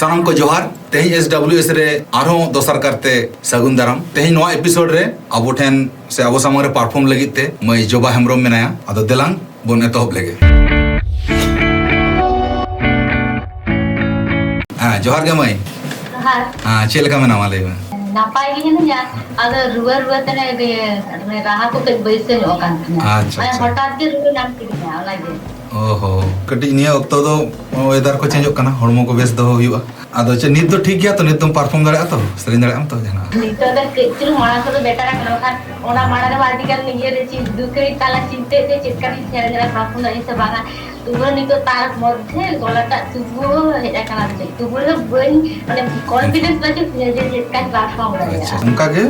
सानम को जोहार तेज SWS रे आरो दोसर करते सगुन दाराम तेज नवा एपिसोड रे अबो ठेन से अबो सामने परफॉर्म लगित ते मैं जोबा हेम्ब्रोम मेनाया अदो देलांग बोन एतहब लेगे जोहार गे मई चेल का मेना माले में नापाई गे ना अद रुवा तने रे राहा को के बैसे नो कान अच्छा हठात के रुवा नाम के लागे ओहो कटी निया वक्त दो वेदर को चेंज करना हड़मो को बेस दो हुआ आदो चे नित दो ठीक गया तो नित तुम परफॉर्म दड़े तो सेरेन दड़े तो जना नित दो केचुल माना तो बेटा रा कनो खान ओना माना रे वादी कर निये रे चीज दुकरी ताला चिंते से चिटकानी सेरेन रा परफॉर्म दड़े से बागा तुबो निको तार मध्य गलाटा तुबो हेडा कना से तुबो बन माने कॉन्फिडेंस बाचे जे चिटकानी परफॉर्म रे अच्छा उनका के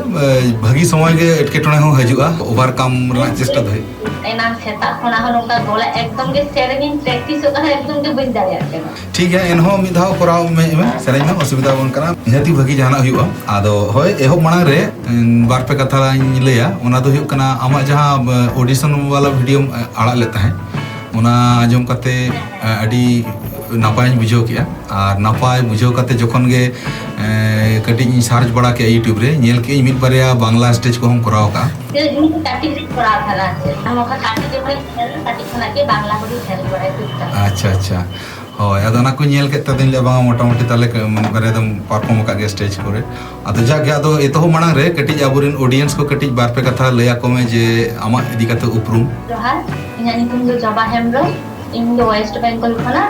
भागी समय के एटकेटणे हो हजुआ ओवरकम रा चेष्टा दो एना सेता खना हो नोका गोला एकदम के सेरेन प्रैक्टिस होता है एकदम के बन जाया के ठीक है एनहो मिधाव कराव में सेरेन में असुविधा बन करा निहती भागी जाना हुआ आदो होय एहो मांग रे बार पे कथा लैया ओना दो हुआ कना आमा जहां ऑडिशन वाला वीडियो आड़ा लेता है ओना आजम कते अडी नापाय बुझाव किया और नापाय बुझाव कते जखन गे कटी सर्च बड़ा के यूट्यूब रे नेल के मिट बारिया बांग्ला स्टेज को हम कराव का ते इन काटी करा था हम का काटी के भाई काटी खना के बांग्ला को खेल बड़ा अच्छा अच्छा होय अदना को नेल के तदिन ले बांगा मोटा मोटी ताले बारे दम परफॉर्म का गे स्टेज करे अद जा गया तो एतो मांग रे कटी आबुरिन ऑडियंस को कटी बार पे कथा लया को में जे आमा इदी कते उपरुम जोहार इना निकुम जो जबा हेम्ब्रो इन दो वेस्ट बंगाल खना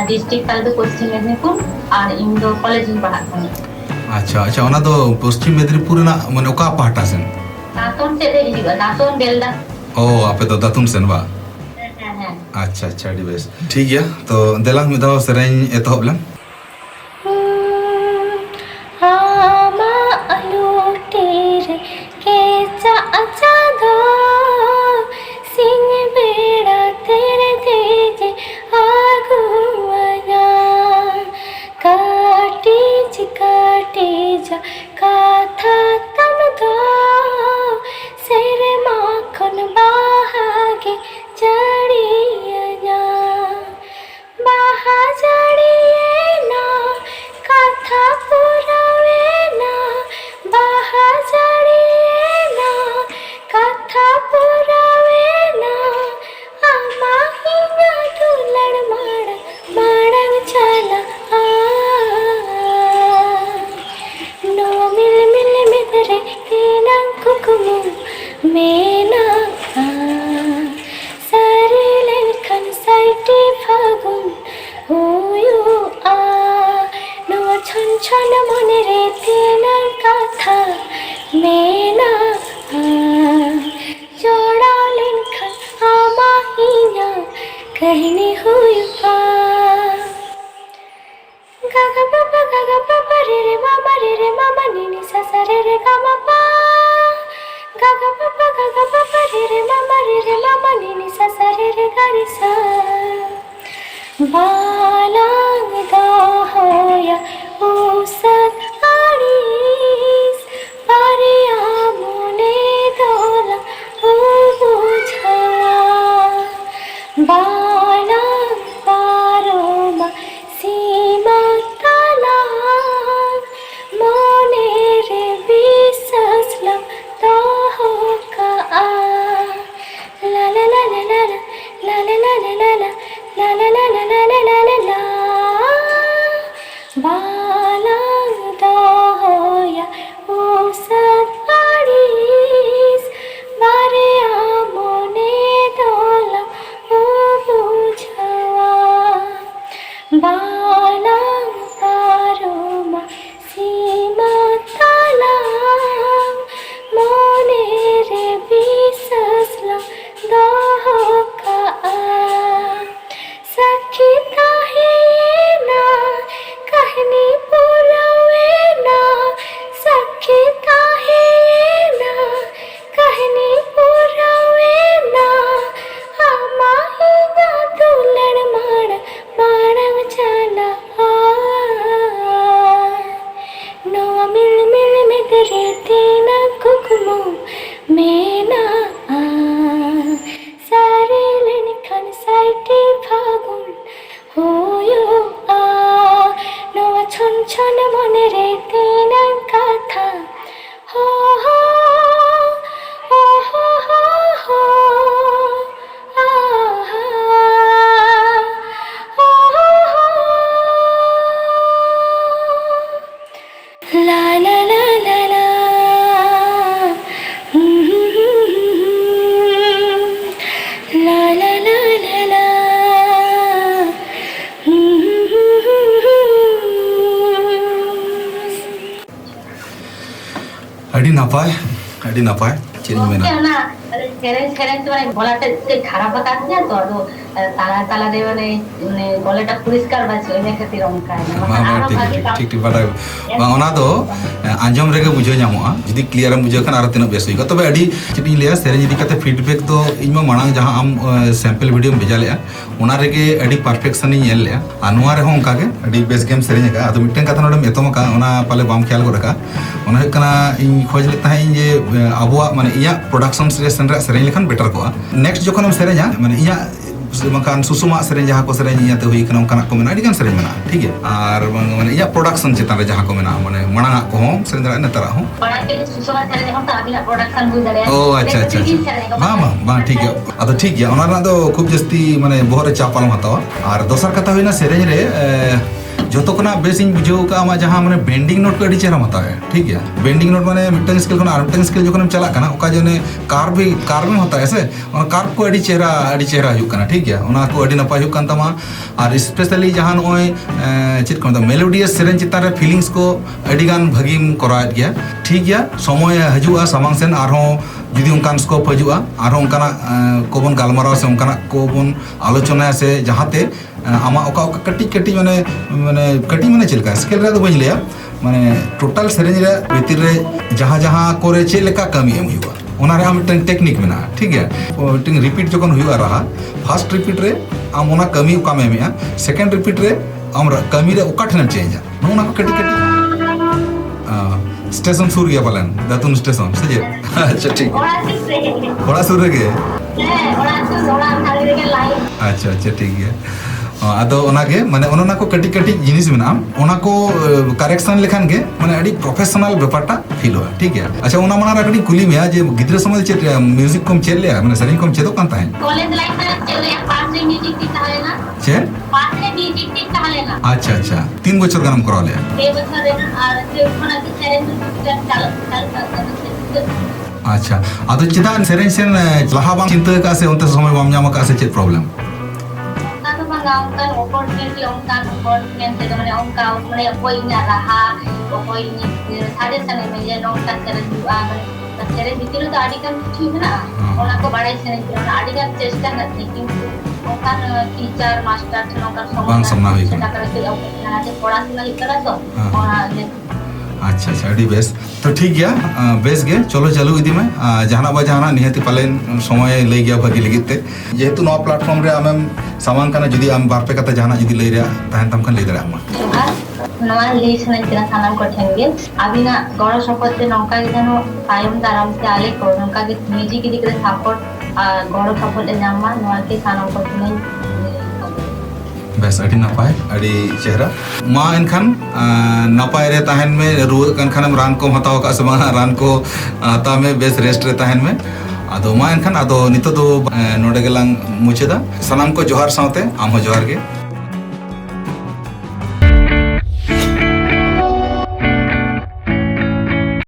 डिस्ट्रिक्ट ताल दो पश्चिम मेदिनीपुर और इन दो कॉलेज इन पढ़ा खना अच्छा अच्छा ओना तो पश्चिम मेदिनीपुर ना माने ओका पाटा सेन नातोन से दे हिगा नातोन बेलदा ओ आपे तो दातुन सेन बा अच्छा अच्छा अड़ी बेस ठीक है तो देलांग मिदाव सेरेन एतहब लम आमा अलूटेर केचा अच्छा दो सिंह बेड़ा तेरे तेजे आगुआया काटी जा काथा तम दो सेरे माखन बाहागे जड़िया बाहा जड़िए ना कथा पुरावे ना बाहा जड़िए ना कथा पुरावे ना आमा हिंगा दुलड़ माड़ंग चला नो मिल मिदरे तेना कुकुमु मेना छन मन रे तेना कथा मेना जोड़ा लिखन आमा हिया कहनी हुई गागा पापा रे मामा नी सा सा रे गा मा पा गागा पापा रे मामा नी सा सा रे गा रे सा बालांग दा होया उसत आड़ीस पारिया मोने दोला ओ बुझाया बालांग पारोमा सीमा तालांग मोने रे विससला तो हो का आ ला ला ला ला ला ला ला ला ला ला ला la la la la la la la la balang doya usat paris bare amone dola o bujhawa balang paroma sima talang mone re bisasla doka सखी काहे ना कहनी ছন মনে রে তেনা কথা হো হো ও হো হো হো আহা ও হো হো লা লা লা লা লা লা লা লা লা লা ᱟᱹᱰᱤ ᱱᱟᱯᱟᱭ ᱟᱹᱰᱤ ᱱᱟᱯᱟᱭ ᱪᱮᱫ ᱤᱧ ᱢᱮᱱᱟ না সেরেন তো মানে গলাটা একটু খারাপ আছে তো আদো তালা তালা রে মানে মানে গলাটা পরিষ্কার বাজছে ওই খাতির অঙ্কায় ठीक ठीक बाडा bang ona do anjom rege bujho nyamoa judi clear am bujho kan ar tino bes hoiga tobe adi cheti leya sereni idi kate feedback do iñ ma manang jaha am sample video beja leya ona rege adi perfection ni yel leya anuar re hon ka ge adi best game sereni ka ado mitten katha nodem etom ka ona pale bam khayal ko raka ona hoy kana iñ khoj le tahe je abuwa mane iya production station re sereni lekhan better ko next jokhan am serenya mane iya makan susuma sering jaha ko sering nya te hui kana kana ko mena dikan sering mena ठीक है আর মানে ইয়া production চেতান রে jaha ko mena মানে মানা ko hom sering dara netara hom orang ke susuma sering এখন তো আবিনা production বুঝ দাঁড়ায় ও আচ্ছা আচ্ছা ba ঠিক है ado ठीक है onar na do khub jasti মানে bohore chapal hatawa আর dosar katha hoina sereng re joto kona bes ᱤᱧ बुझाव का ama jaha mane bending note ko adi chehra mata hai ठीक है bending note mane mittang scale khona ar mittang scale jokon em chala kana oka jone curve में होता है ऐसे और curve को adi chehra huyuk kana ठीक है ona ko adi napai huyuk kan tama ar especially jahan oy chit ko melodious sereng chitar re feelings ko adi gan bhagim koraet gya ठीक है somoy hajua samang sen arho যদি উনকান scope হজুয়া আর উনকানা কোবন গালমারাও সে উনকানা কোবন আলোচনা সে যাহাতে আমা ওকা ওকা কটি কটি মানে মানে কটি মানে চিলকা স্কেল রে তো বই লিয়া মানে টোটাল সেরেঞ্জ রে ভিতর রে যাহা যাহা করে চিলকা কামি এম হইবা ওনা রে আমিটাং টেকনিক মেনা ঠিক আছে টিং রিপিট যখন হইবা রাহা ফার্স্ট রিপিট রে আম ওনা কামি ওকা মেমিয়া সেকেন্ড রিপিট রে আমরা কামি রে ওকা ঠেন চেঞ্জ ওনা কো কটি কটি स्टेशन सुर गया पालन दातुन स्टेशन सजे अच्छा ठीक थोड़ा सुर गए अच्छा अच्छा ठीक है ᱟᱫᱚ ᱚᱱᱟᱜᱮ ᱢᱟᱱᱮ ᱚᱱᱟ ᱠᱚ ᱠᱟᱹᱴᱤᱡ ᱠᱟᱹᱴᱤᱡ ᱡᱤᱱᱤᱥ ᱢᱮᱱᱟᱜᱼᱟ ᱚᱱᱟ ᱠᱚ ᱠᱟᱨᱮᱠᱥᱚᱱ ᱞᱮᱠᱷᱟᱱ ᱜᱮ ᱢᱟᱱᱮ ᱟᱹᱰᱤ ᱯᱨᱚᱯᱷᱮᱥᱚᱱᱟᱞ ᱵᱮᱯᱟᱨটা ᱯᱷᱤᱞ ᱦᱩᱭᱩᱜᱼᱟ ᱴᱷᱤᱠ ᱜᱮᱭᱟ ᱟᱪᱪᱷᱟ ᱚᱱᱟ ᱢᱟᱲᱟᱝ ᱨᱮ ᱠᱟᱹᱴᱤᱡ ᱠᱩᱞᱤ ᱢᱮᱭᱟ ᱡᱮ ᱜᱤᱫᱽᱨᱟᱹ ᱥᱚᱢᱚᱭ ᱪᱮᱫ ᱢᱤউᱡᱤᱠ ᱠᱚᱢ ᱪᱮᱫ ᱞᱮᱭᱟ ᱢᱟᱱᱮ ᱥᱮᱨᱮᱧ ᱠᱚᱢ ᱪᱮᱫᱚᱜ ᱠᱟᱱ ᱛᱟᱦᱮᱸᱫ কলেজ লাইফ রে চলে পাঁচ রে মিউজিক টি তাহলে না ᱪᱮᱫ পাঁচ রে মিউজিক টি তাহলে না আচ্ছা আচ্ছা 3 বছর গানম করাও লেয়া 2 বছর রে আর যে কোনা কি সেরেন চালু अच्छा ᱟᱫᱚ ᱪᱮᱫᱟᱜ ᱥᱮᱨᱮᱧ ᱥᱮᱱ ᱞᱟᱦᱟ ᱵᱟᱝ ᱪᱤᱱᱛᱟᱹ ᱠᱟᱜ ᱥᱮ ᱚᱱᱛᱮ ᱥᱚᱢᱚᱭ ᱵᱟᱢ ᱧᱟᱢ ᱠᱟᱜ ᱥᱮ ᱪᱮᱫ problem ongkan opportunity ongkan opportunity mana ongka mana apa ini raha apa ini ada sana meja nongkan cara dua mana cara bikin itu ada kan cuci mana orang ko badai sana itu ada kan cesta nggak কিন্তু ongkan teacher master nongkan bang samna hui kan cara itu ada পড়াশোনা হিতরা তো orang अच्छा अच्छा अड़ी base तो ठीक गया base गे चलो चलो इदी में जहाना बा जहाना निहति पालेन समय लई गया भागी लगिते जेहेतु नवा प्लेटफॉर्म रे आमेम सामान काना जदी आम बारपे कथा जहाना जदी लई रे ताहन तम kan लई दरा आमा नवा लिसन इतना सामान को ठेंगे अबिना गौर संपत्ति नौका के जनो टाइम दाराम से आले को नौका के म्यूजिक की दिक्कत सपोर्ट गौर सपोर्ट नामा नवा के सामान को नहीं बेस अड़ी नपाय अड़ी चेहरा मा एनखान नपाय रे ताहन में रुआ कन खानम रान को हताव का समा रान को हता में बेस रेस्ट रे ताहन में आदो मा एनखान आदो नितो दो नोडे गेलांग मुचेदा सलाम को जोहार सावते आम हो जोहार के